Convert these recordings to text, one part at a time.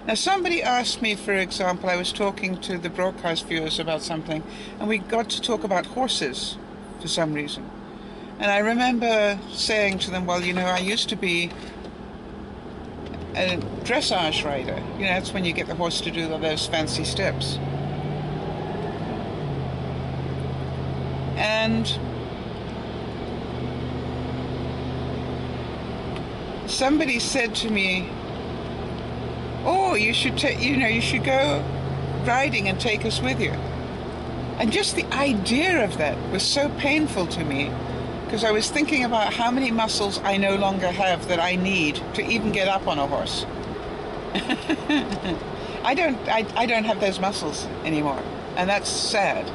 Now, somebody asked me, for example, I was talking to the broadcast viewers about something, and we got to talk about horses for some reason. And I remember saying to them, well, you know, I used to be a dressage rider. You know, that's when you get the horse to do all those fancy steps. And somebody said to me, oh, you should go riding and take us with you. And just the idea of that was so painful to me, because I was thinking about how many muscles I no longer have that I need to even get up on a horse. I don't have those muscles anymore, and that's sad.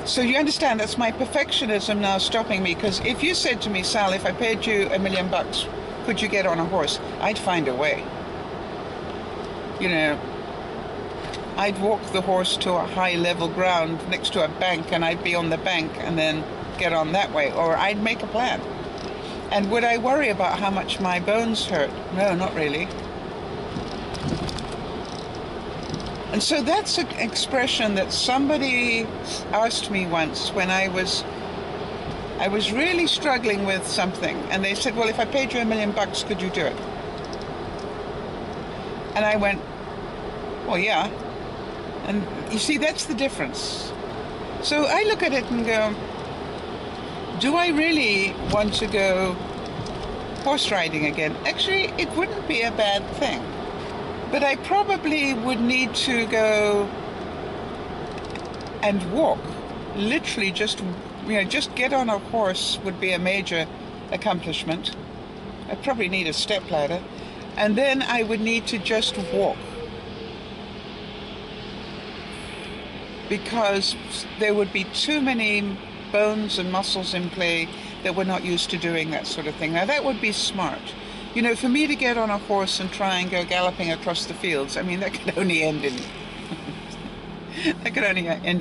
So you understand, that's my perfectionism now stopping me, because if you said to me, Sal, if I paid you $1 million, could you get on a horse? I'd find a way. You know, I'd walk the horse to a high level ground next to a bank, and I'd be on the bank and then get on that way, or I'd make a plan. And would I worry about how much my bones hurt? No, not really. And so that's an expression that somebody asked me once when I was really struggling with something, and they said, well, if I paid you $1 million, could you do it? And I went, well, yeah. And you see, that's the difference. So I look at it and go, do I really want to go horse riding again? Actually, it wouldn't be a bad thing. But I probably would need to go and walk. Literally just get on a horse would be a major accomplishment. I'd probably need a stepladder. And then I would need to just walk. Because there would be too many bones and muscles in play that were not used to doing that sort of thing. Now that would be smart. You know, for me to get on a horse and try and go galloping across the fields, I mean, that could only end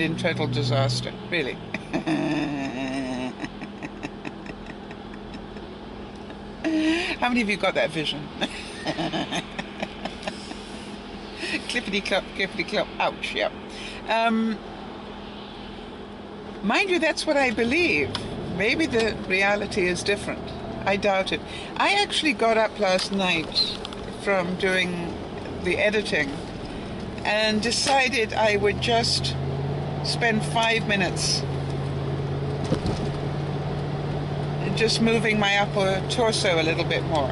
in total disaster, really. How many of you got that vision? Clippity-clop, clippity-clop, ouch, yep. Mind you, that's what I believe. Maybe the reality is different. I doubt it. I actually got up last night from doing the editing and decided I would just spend 5 minutes just moving my upper torso a little bit more.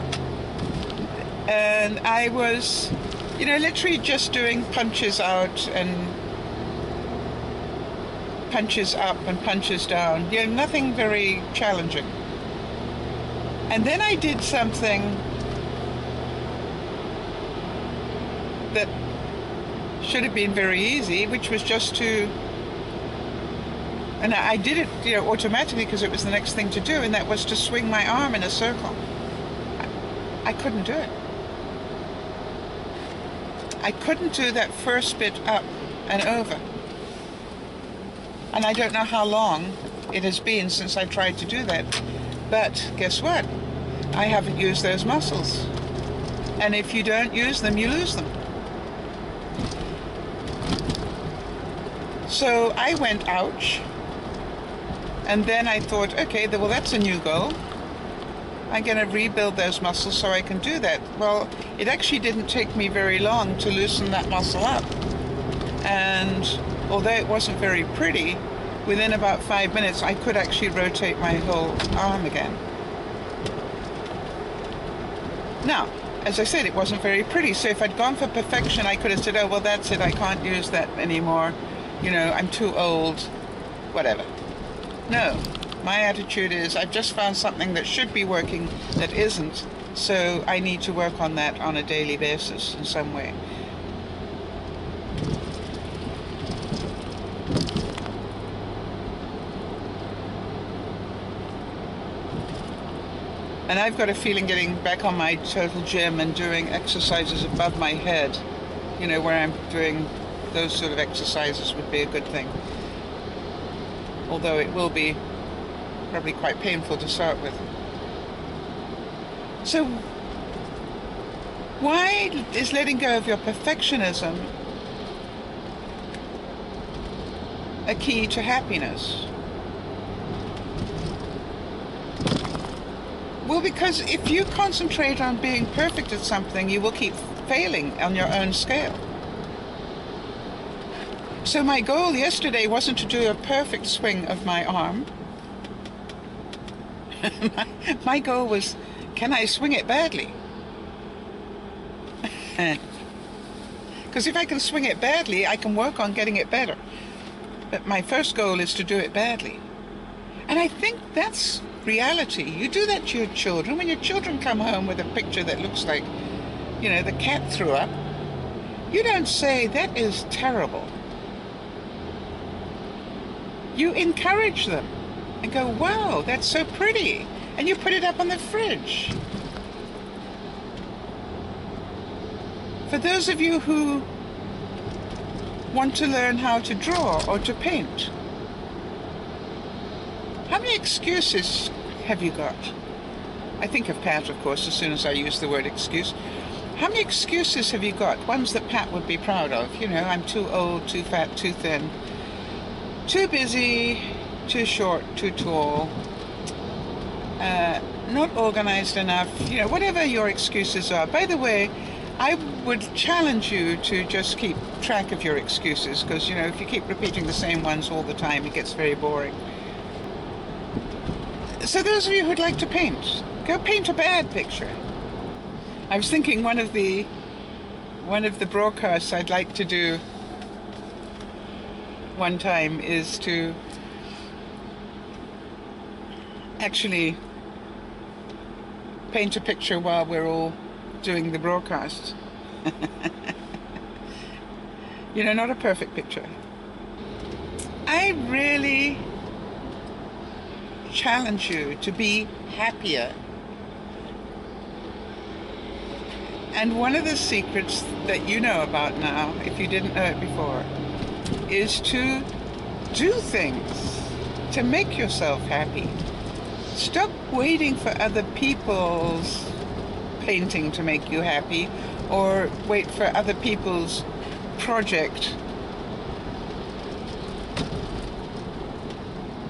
And I was, you know, literally just doing punches out and punches up and punches down. You know, nothing very challenging. And then I did something that should have been very easy, which was just to, and I did it, you know, automatically because it was the next thing to do, and that was to swing my arm in a circle. I couldn't do it. I couldn't do that first bit up and over. And I don't know how long it has been since I tried to do that. But guess what? I haven't used those muscles. And if you don't use them, you lose them. So I went, ouch. And then I thought, okay, well, that's a new goal. I'm going to rebuild those muscles so I can do that. Well, it actually didn't take me very long to loosen that muscle up. And although it wasn't very pretty, within about 5 minutes, I could actually rotate my whole arm again. Now, as I said, it wasn't very pretty. So if I'd gone for perfection, I could have said, oh, well, that's it. I can't use that anymore. You know, I'm too old, whatever. No, my attitude is I've just found something that should be working that isn't. So I need to work on that on a daily basis in some way. And I've got a feeling getting back on my total gym and doing exercises above my head, you know, where I'm doing those sort of exercises would be a good thing. Although it will be probably quite painful to start with. So why is letting go of your perfectionism a key to happiness? Well, because if you concentrate on being perfect at something, you will keep failing on your own scale. So my goal yesterday wasn't to do a perfect swing of my arm. My goal was, can I swing it badly? Because if I can swing it badly, I can work on getting it better. But my first goal is to do it badly. And I think that's reality. You do that to your children. When your children come home with a picture that looks like, you know, the cat threw up, you don't say, that is terrible. You encourage them and go, wow, that's so pretty. And you put it up on the fridge. For those of you who want to learn how to draw or to paint, how many excuses have you got? I think of Pat, of course, as soon as I use the word excuse. How many excuses have you got? Ones that Pat would be proud of. You know, I'm too old, too fat, too thin, too busy, too short, too tall, not organized enough, you know, whatever your excuses are. By the way, I would challenge you to just keep track of your excuses, because, you know, if you keep repeating the same ones all the time, it gets very boring. So those of you who'd like to paint, go paint a bad picture. I was thinking one of the broadcasts I'd like to do one time is to actually paint a picture while we're all doing the broadcast. You know, not a perfect picture. I really challenge you to be happier. And one of the secrets that you know about now, if you didn't know it before, is to do things to make yourself happy. Stop waiting for other people's painting to make you happy, or wait for other people's project.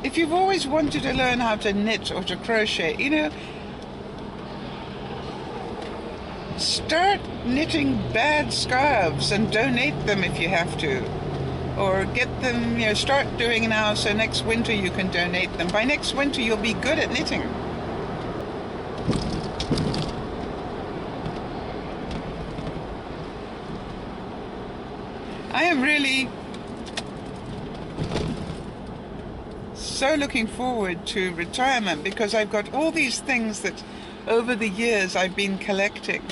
If you've always wanted to learn how to knit or to crochet, you know, start knitting bad scarves and donate them if you have to. Or get them, you know, start doing now so next winter you can donate them. By next winter you'll be good at knitting. I am really so looking forward to retirement, because I've got all these things that over the years I've been collecting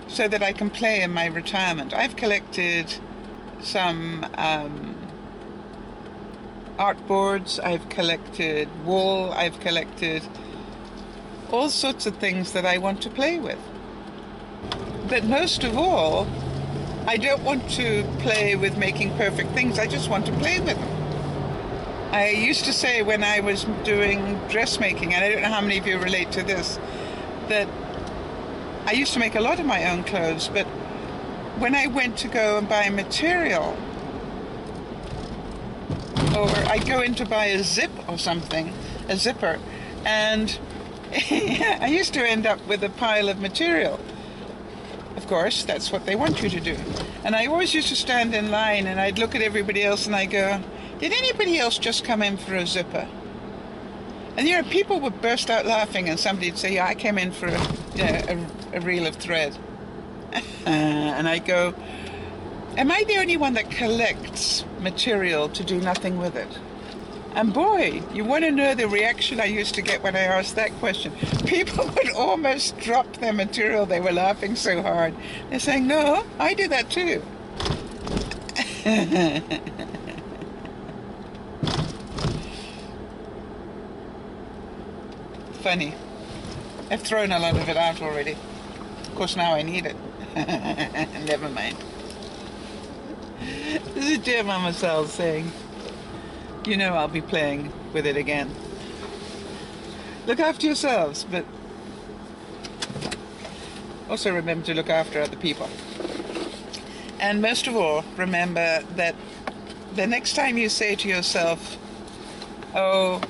so that I can play in my retirement. I've collected some art boards, I've collected wool, I've collected all sorts of things that I want to play with. But most of all, I don't want to play with making perfect things, I just want to play with them. I used to say when I was doing dressmaking, and I don't know how many of you relate to this, that I used to make a lot of my own clothes, but when I went to go and buy material, or I'd go in to buy a zip or something, a zipper, and I used to end up with a pile of material. Of course, that's what they want you to do. And I always used to stand in line and I'd look at everybody else and I'd go, did anybody else just come in for a zipper? And, you know, people would burst out laughing and somebody'd say, yeah, I came in for a reel of thread. And I go, am I the only one that collects material to do nothing with it? And boy, you want to know the reaction I used to get when I asked that question. People would almost drop their material. They were laughing so hard. They're saying, no, I do that too. funny. I've thrown a lot of it out already. Of course, now I need it. Never mind. This is Dear Mama Sal saying, you know I'll be playing with it again. Look after yourselves, but also remember to look after other people. And most of all, remember that the next time you say to yourself, oh,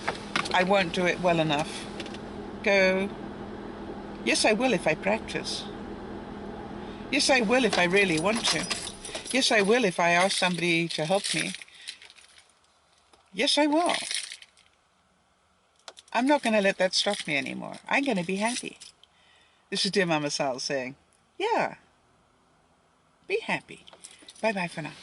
I won't do it well enough, go, yes, I will if I practice. Yes, I will if I really want to. Yes, I will if I ask somebody to help me. Yes, I will. I'm not going to let that stop me anymore. I'm going to be happy. This is Dear Mama Sal saying, yeah, be happy. Bye-bye for now.